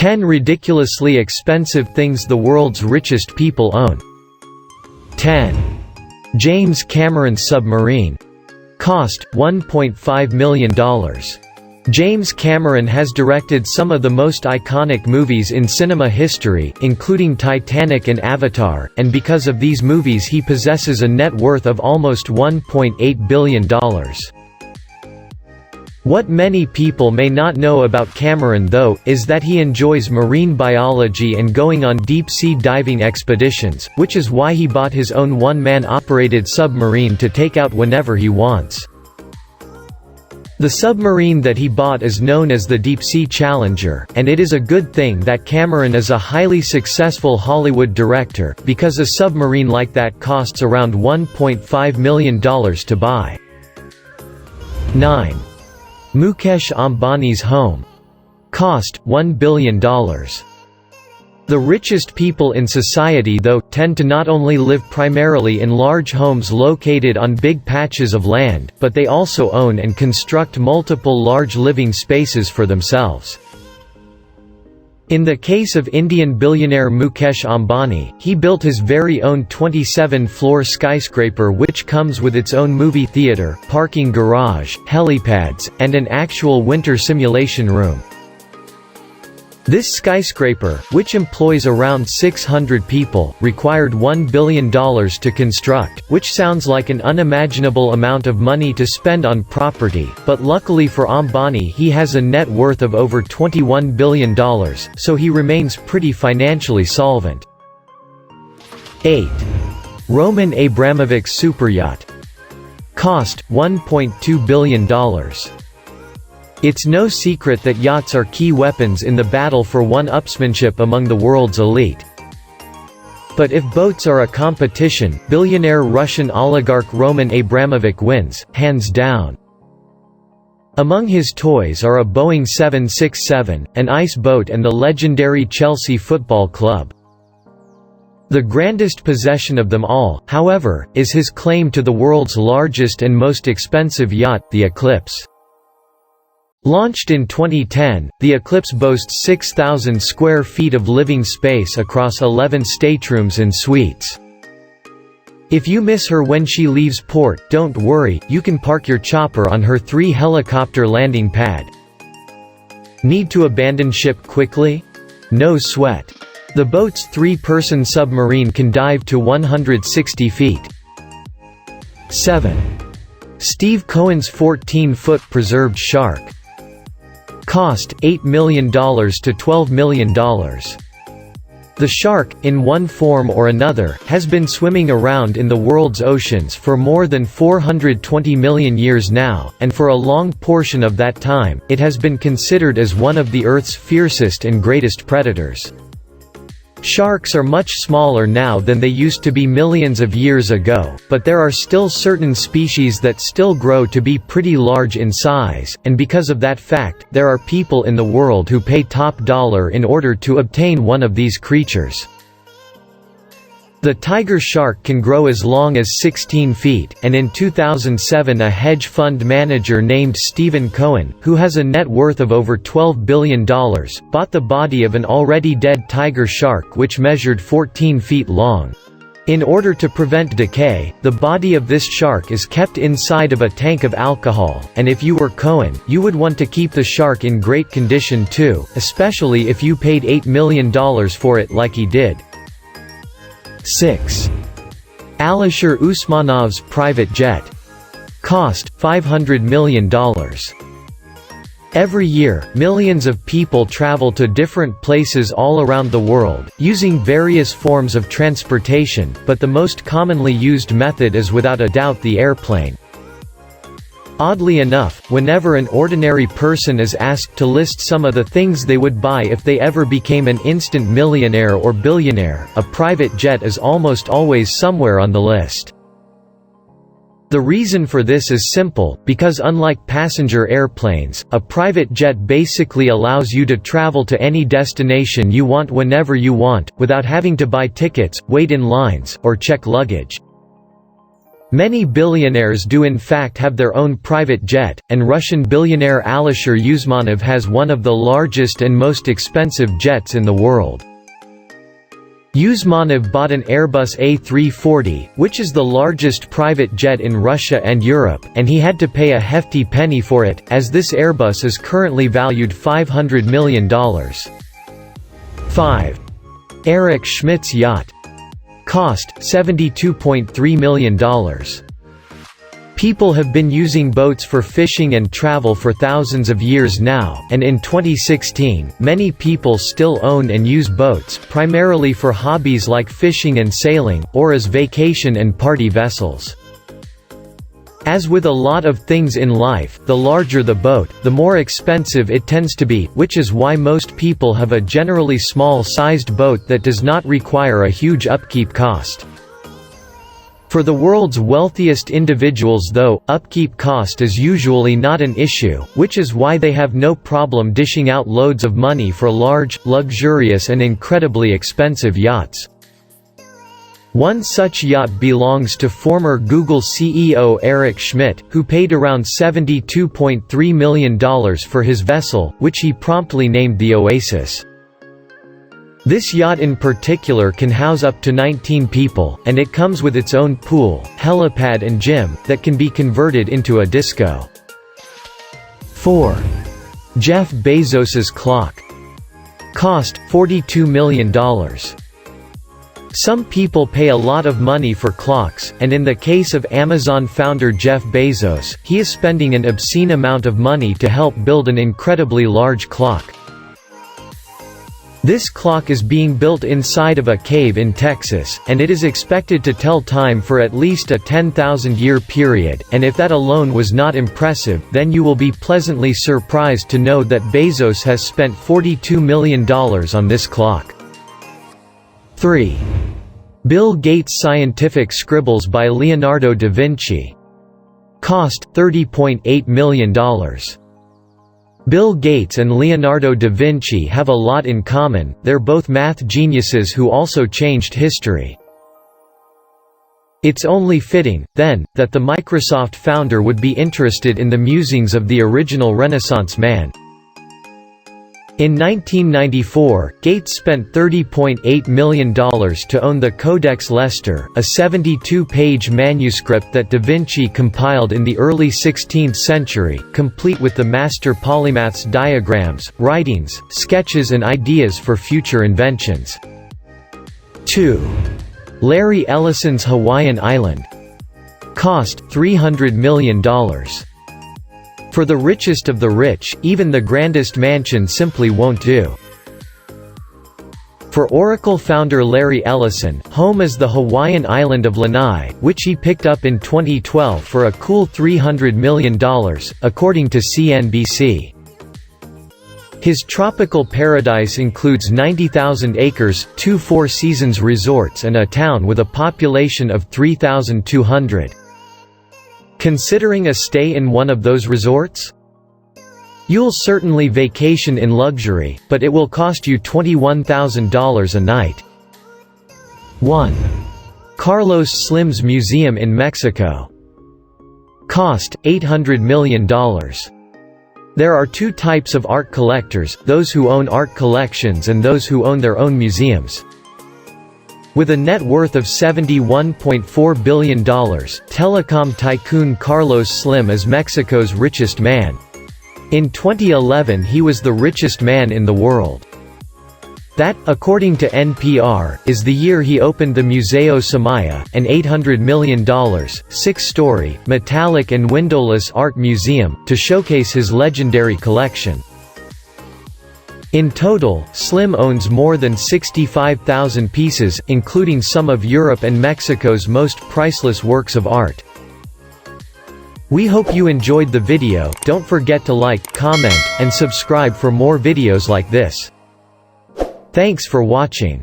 10 ridiculously expensive things the world's richest people own. 10. James Cameron's submarine. Cost, $1.5 million. James Cameron has directed some of the most iconic movies in cinema history, including Titanic and Avatar, and because of these movies he possesses a net worth of almost $1.8 billion. What many people may not know about Cameron though, is that he enjoys marine biology and going on deep-sea diving expeditions, which is why he bought his own one-man operated submarine to take out whenever he wants. The submarine that he bought is known as the Deep-Sea Challenger, and it is a good thing that Cameron is a highly successful Hollywood director, because a submarine like that costs around $1.5 million to buy. 9. Mukesh Ambani's home. Cost, $1 billion. The richest people in society though, tend to not only live primarily in large homes located on big patches of land, but they also own and construct multiple large living spaces for themselves. In the case of Indian billionaire Mukesh Ambani, he built his very own 27-floor skyscraper which comes with its own movie theater, parking garage, helipads, and an actual winter simulation room. This skyscraper, which employs around 600 people, required $1 billion to construct, which sounds like an unimaginable amount of money to spend on property, but luckily for Ambani he has a net worth of over $21 billion, so he remains pretty financially solvent. 8. Roman Abramovich's superyacht. Cost, $1.2 billion. It's no secret that yachts are key weapons in the battle for one-upsmanship among the world's elite. But if boats are a competition, billionaire Russian oligarch Roman Abramovich wins, hands down. Among his toys are a Boeing 767, an ice boat and the legendary Chelsea Football Club. The grandest possession of them all, however, is his claim to the world's largest and most expensive yacht, the Eclipse. Launched in 2010, the Eclipse boasts 6,000 square feet of living space across 11 staterooms and suites. If you miss her when she leaves port, don't worry, you can park your chopper on her 3-helicopter landing pad. Need to abandon ship quickly? No sweat. The boat's 3-person submarine can dive to 160 feet. 7. Steve Cohen's 14-foot preserved shark. Cost, $8 million to $12 million. The shark, in one form or another, has been swimming around in the world's oceans for more than 420 million years now, and for a long portion of that time, it has been considered as one of the Earth's fiercest and greatest predators. Sharks are much smaller now than they used to be millions of years ago, but there are still certain species that still grow to be pretty large in size, and because of that fact, there are people in the world who pay top dollar in order to obtain one of these creatures. The tiger shark can grow as long as 16 feet, and in 2007 a hedge fund manager named Stephen Cohen, who has a net worth of over $12 billion, bought the body of an already dead tiger shark which measured 14 feet long. In order to prevent decay, the body of this shark is kept inside of a tank of alcohol, and if you were Cohen, you would want to keep the shark in great condition too, especially if you paid $8 million for it like he did. 6. Alisher Usmonov's private jet. Cost, $500 million. Every year, millions of people travel to different places all around the world, using various forms of transportation, but the most commonly used method is without a doubt the airplane. Oddly enough, whenever an ordinary person is asked to list some of the things they would buy if they ever became an instant millionaire or billionaire, a private jet is almost always somewhere on the list. The reason for this is simple, because unlike passenger airplanes, a private jet basically allows you to travel to any destination you want whenever you want, without having to buy tickets, wait in lines, or check luggage. Many billionaires do in fact have their own private jet, and Russian billionaire Alisher Usmonov has one of the largest and most expensive jets in the world. Usmonov bought an Airbus A340, which is the largest private jet in Russia and Europe, and he had to pay a hefty penny for it, as this Airbus is currently valued $500 million. 5. Erich Schmidt's yacht. Cost, $72.3 million. People have been using boats for fishing and travel for thousands of years now, and in 2016, many people still own and use boats, primarily for hobbies like fishing and sailing, or as vacation and party vessels. As with a lot of things in life, the larger the boat, the more expensive it tends to be, which is why most people have a generally small-sized boat that does not require a huge upkeep cost. For the world's wealthiest individuals though, upkeep cost is usually not an issue, which is why they have no problem dishing out loads of money for large, luxurious and incredibly expensive yachts. One such yacht belongs to former Google CEO Eric Schmidt, who paid around $72.3 million for his vessel, which he promptly named the Oasis. This yacht in particular can house up to 19 people, and it comes with its own pool, helipad and gym, that can be converted into a disco. 4. Jeff Bezos's clock. Cost, $42 million. Some people pay a lot of money for clocks, and in the case of Amazon founder Jeff Bezos, he is spending an obscene amount of money to help build an incredibly large clock. This clock is being built inside of a cave in Texas, and it is expected to tell time for at least a 10,000-year period, and if that alone was not impressive, then you will be pleasantly surprised to know that Bezos has spent $42 million on this clock. 3. Bill Gates' scientific scribbles by Leonardo da Vinci. Cost, $30.8 million. Bill Gates and Leonardo da Vinci have a lot in common, they're both math geniuses who also changed history. It's only fitting, then, that the Microsoft founder would be interested in the musings of the original Renaissance man. In 1994, Gates spent $30.8 million to own the Codex Leicester, a 72-page manuscript that Da Vinci compiled in the early 16th century, complete with the master polymath's diagrams, writings, sketches and ideas for future inventions. 2. Larry Ellison's Hawaiian Island. Cost, $300 million. For the richest of the rich, even the grandest mansion simply won't do. For Oracle founder Larry Ellison, home is the Hawaiian island of Lanai, which he picked up in 2012 for a cool $300 million, according to CNBC. His tropical paradise includes 90,000 acres, 2 Four Seasons resorts and a town with a population of 3,200. Considering a stay in one of those resorts? You'll certainly vacation in luxury, but it will cost you $21,000 a night. 1. Carlos Slim's Museum in Mexico. Cost, $800 million. There are two types of art collectors, those who own art collections and those who own their own museums. With a net worth of $71.4 billion, telecom tycoon Carlos Slim is Mexico's richest man. In 2011 he was the richest man in the world. That, according to NPR, is the year he opened the Museo Samaya, an $800 million, 6-story, metallic and windowless art museum, to showcase his legendary collection. In total, Slim owns more than 65,000 pieces, including some of Europe and Mexico's most priceless works of art. We hope you enjoyed the video. Don't forget to like, comment, and subscribe for more videos like this. Thanks for watching.